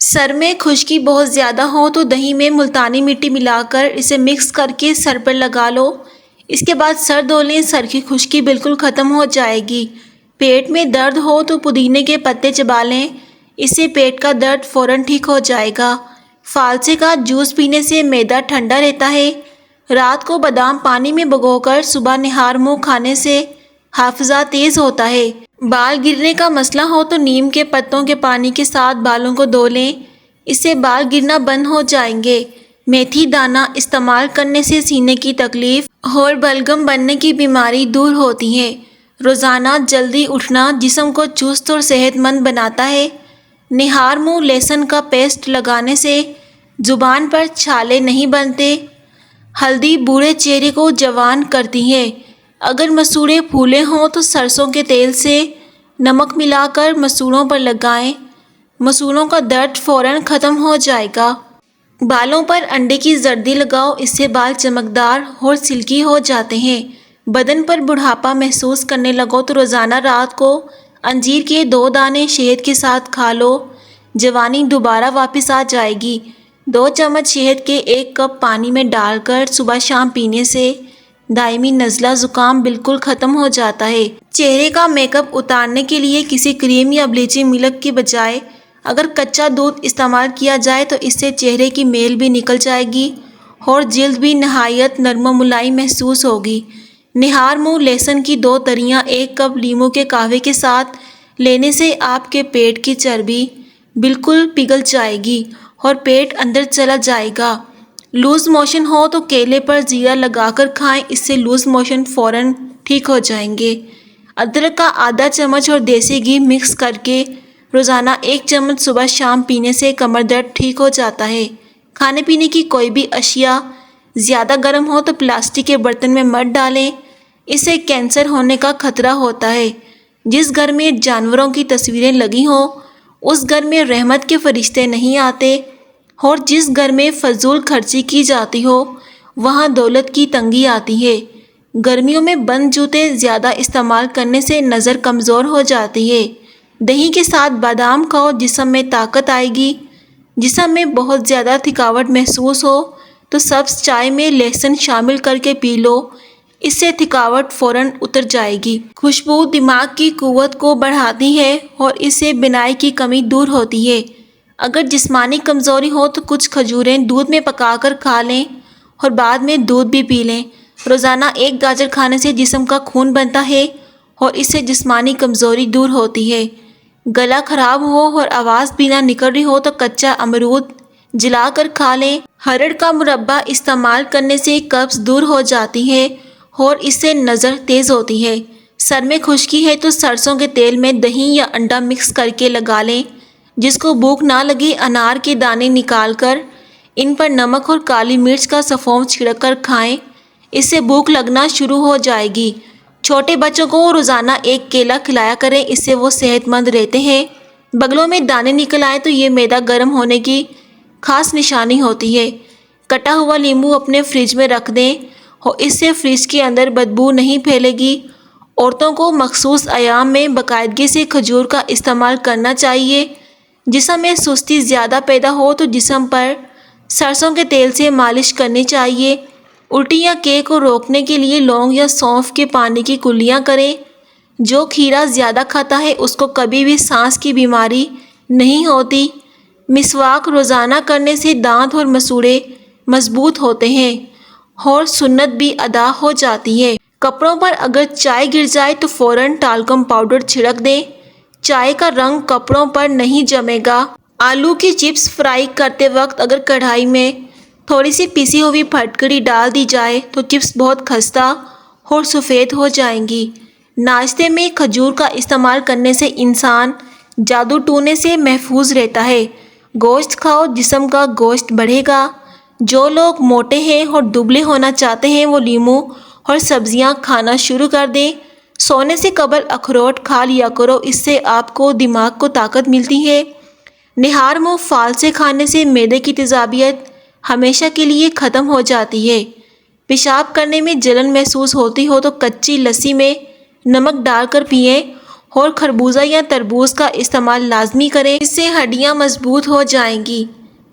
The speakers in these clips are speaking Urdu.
سر میں خشکی بہت زیادہ ہو تو دہی میں ملتانی مٹی ملا کر اسے مکس کر کے سر پر لگا لو۔ اس کے بعد سر دھو لیں، سر کی خشکی بالکل ختم ہو جائے گی۔ پیٹ میں درد ہو تو پودینے کے پتے چبا لیں، اس سے پیٹ کا درد فوراً ٹھیک ہو جائے گا۔ فالسے کا جوس پینے سے معدہ ٹھنڈا رہتا ہے۔ رات کو بادام پانی میں بھگو کر صبح نہار منہ کھانے سے حافظہ تیز ہوتا ہے۔ بال گرنے کا مسئلہ ہو تو نیم کے پتوں کے پانی کے ساتھ بالوں کو دھو لیں، اس سے بال گرنا بند ہو جائیں گے۔ میتھی دانہ استعمال کرنے سے سینے کی تکلیف اور بلغم بننے کی بیماری دور ہوتی ہے۔ روزانہ جلدی اٹھنا جسم کو چست اور صحت مند بناتا ہے۔ نہار منہ لہسن کا پیسٹ لگانے سے زبان پر چھالے نہیں بنتے۔ ہلدی بوڑھے چہرے کو جوان کرتی ہے۔ اگر مسوڑے پھولے ہوں تو سرسوں کے تیل سے نمک ملا کر مسوڑوں پر لگائیں، مسوڑوں کا درد فوراً ختم ہو جائے گا۔ بالوں پر انڈے کی زردی لگاؤ، اس سے بال چمکدار اور سلکی ہو جاتے ہیں۔ بدن پر بڑھاپا محسوس کرنے لگو تو روزانہ رات کو انجیر کے 2 دانے شہد کے ساتھ کھا لو، جوانی دوبارہ واپس آ جائے گی۔ 2 چمچ شہد کے 1 کپ پانی میں ڈال کر صبح شام پینے سے دائمی نزلہ زکام بالکل ختم ہو جاتا ہے۔ چہرے کا میک اپ اتارنے کے لیے کسی کریم یا بلیچنگ ملک کی بجائے اگر کچا دودھ استعمال کیا جائے تو اس سے چہرے کی میل بھی نکل جائے گی اور جلد بھی نہایت نرم و ملائم محسوس ہوگی۔ نہار منہ لہسن کی 2 تریاں 1 کپ لیموں کے قہوے کے ساتھ لینے سے آپ کے پیٹ کی چربی بالکل پگھل جائے گی اور پیٹ اندر چلا جائے گا۔ لوز موشن ہو تو کیلے پر زیرہ لگا کر کھائیں، اس سے لوز موشن فوراً ٹھیک ہو جائیں گے۔ ادرک کا آدھا چمچ اور دیسی گھی مکس کر کے روزانہ 1 چمچ صبح شام پینے سے کمر درد ٹھیک ہو جاتا ہے۔ کھانے پینے کی کوئی بھی اشیاء زیادہ گرم ہو تو پلاسٹک کے برتن میں مت ڈالیں، اس سے کینسر ہونے کا خطرہ ہوتا ہے۔ جس گھر میں جانوروں کی تصویریں لگی ہوں اس گھر میں رحمت کے فرشتے نہیں آتے، اور جس گھر میں فضول خرچی کی جاتی ہو وہاں دولت کی تنگی آتی ہے۔ گرمیوں میں بند جوتے زیادہ استعمال کرنے سے نظر کمزور ہو جاتی ہے۔ دہی کے ساتھ بادام کھاؤ، جسم میں طاقت آئے گی۔ جسم میں بہت زیادہ تھکاوٹ محسوس ہو تو سبز چائے میں لہسن شامل کر کے پی لو، اس سے تھکاوٹ فوراً اتر جائے گی۔ خوشبو دماغ کی قوت کو بڑھاتی ہے اور اس سے بینائی کی کمی دور ہوتی ہے۔ اگر جسمانی کمزوری ہو تو کچھ کھجوریں دودھ میں پکا کر کھا لیں اور بعد میں دودھ بھی پی لیں۔ روزانہ 1 گاجر کھانے سے جسم کا خون بنتا ہے اور اس سے جسمانی کمزوری دور ہوتی ہے۔ گلا خراب ہو اور آواز بھی نہ نکل رہی ہو تو کچا امرود جلا کر کھا لیں۔ ہرڑ کا مربہ استعمال کرنے سے قبض دور ہو جاتی ہے اور اس سے نظر تیز ہوتی ہے۔ سر میں خشکی ہے تو سرسوں کے تیل میں دہی یا انڈا مکس کر کے لگا لیں۔ جس کو بھوک نہ لگے انار کے دانے نکال کر ان پر نمک اور کالی مرچ کا سفوم چھڑک کر کھائیں، اس سے بھوک لگنا شروع ہو جائے گی۔ چھوٹے بچوں کو روزانہ 1 کیلا کھلایا کریں، اس سے وہ صحت مند رہتے ہیں۔ بغلوں میں دانے نکل آئے تو یہ معدہ گرم ہونے کی خاص نشانی ہوتی ہے۔ کٹا ہوا لیموں اپنے فریج میں رکھ دیں اور اس سے فریج کے اندر بدبو نہیں پھیلے گی۔ عورتوں کو مخصوص ایام میں باقاعدگی سے کھجور کا استعمال کرنا چاہیے۔ جسم میں سستی زیادہ پیدا ہو تو جسم پر سرسوں کے تیل سے مالش کرنی چاہیے۔ الٹی یا کے کو روکنے کے لیے لونگ یا سونف کے پانی کی کلیاں کریں۔ جو کھیرا زیادہ کھاتا ہے اس کو کبھی بھی سانس کی بیماری نہیں ہوتی۔ مسواک روزانہ کرنے سے دانت اور مسوڑے مضبوط ہوتے ہیں اور سنت بھی ادا ہو جاتی ہے۔ کپڑوں پر اگر چائے گر جائے تو فوراً ٹالکم پاؤڈر چھڑک دیں، چائے کا رنگ کپڑوں پر نہیں جمے گا۔ آلو کی چپس فرائی کرتے وقت اگر کڑھائی میں تھوڑی سی پیسی ہوئی پھٹکری ڈال دی جائے تو چپس بہت خستہ اور سفید ہو جائیں گی۔ ناشتے میں کھجور کا استعمال کرنے سے انسان جادو ٹونے سے محفوظ رہتا ہے۔ گوشت کھاؤ، جسم کا گوشت بڑھے گا۔ جو لوگ موٹے ہیں اور دبلے ہونا چاہتے ہیں وہ لیموں اور سبزیاں کھانا شروع کر دیں۔ سونے سے قبل اخروٹ کھا لیا کرو، اس سے آپ کو دماغ کو طاقت ملتی ہے۔ نہار منہ فالسے کھانے سے معدے کی تیزابیت ہمیشہ کے لیے ختم ہو جاتی ہے۔ پیشاب کرنے میں جلن محسوس ہوتی ہو تو کچی لسی میں نمک ڈال کر پئیں اور خربوزہ یا تربوز کا استعمال لازمی کریں، اس سے ہڈیاں مضبوط ہو جائیں گی۔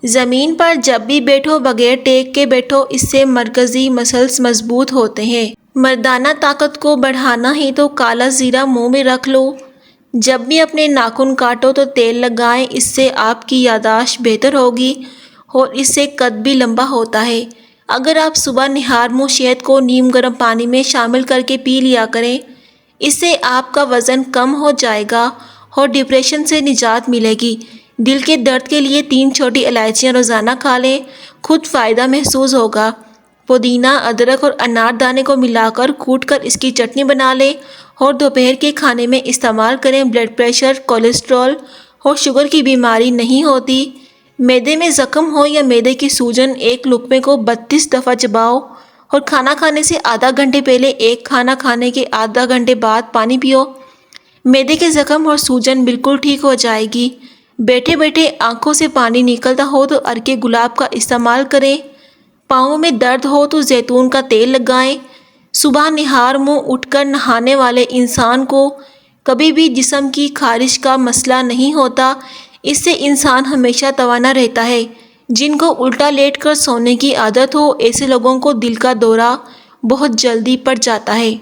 زمین پر جب بھی بیٹھو بغیر ٹیک کے بیٹھو، اس سے مرکزی مسلز مضبوط ہوتے ہیں۔ مردانہ طاقت کو بڑھانا ہے تو کالا زیرہ منہ میں رکھ لو۔ جب بھی اپنے ناخن کاٹو تو تیل لگائیں، اس سے آپ کی یادداشت بہتر ہوگی اور اس سے قد بھی لمبا ہوتا ہے۔ اگر آپ صبح نہار منہ شہد کو نیم گرم پانی میں شامل کر کے پی لیا کریں، اس سے آپ کا وزن کم ہو جائے گا اور ڈپریشن سے نجات ملے گی۔ دل کے درد کے لیے 3 چھوٹی الائچیاں روزانہ کھا لیں، خود فائدہ محسوس ہوگا۔ پودینہ، ادرک اور انار دانے کو ملا کر کوٹ کر اس کی چٹنی بنا لیں اور دوپہر کے کھانے میں استعمال کریں۔ بلڈ پریشر، کولیسٹرول اور شوگر کی بیماری نہیں ہوتی۔ معدے میں زخم ہو یا معدے کی سوجن، ایک لقمے کو 32 دفعہ چباؤ اور کھانا کھانے سے آدھا گھنٹے پہلے، ایک کھانا کھانے کے آدھا گھنٹے بعد پانی پیو۔ معدے کے زخم اور سوجن بالکل ٹھیک ہو جائے گی۔ بیٹھے بیٹھے آنکھوں سے پانی نکلتا ہو تو عرق گلاب کا استعمال کریں۔ پاؤں میں درد ہو تو زیتون کا تیل لگائیں۔ صبح نہار منہ اٹھ کر نہانے والے انسان کو کبھی بھی جسم کی خارش کا مسئلہ نہیں ہوتا، اس سے انسان ہمیشہ توانا رہتا ہے۔ جن کو الٹا لیٹ کر سونے کی عادت ہو، ایسے لوگوں کو دل کا دورہ بہت جلدی پڑ جاتا ہے۔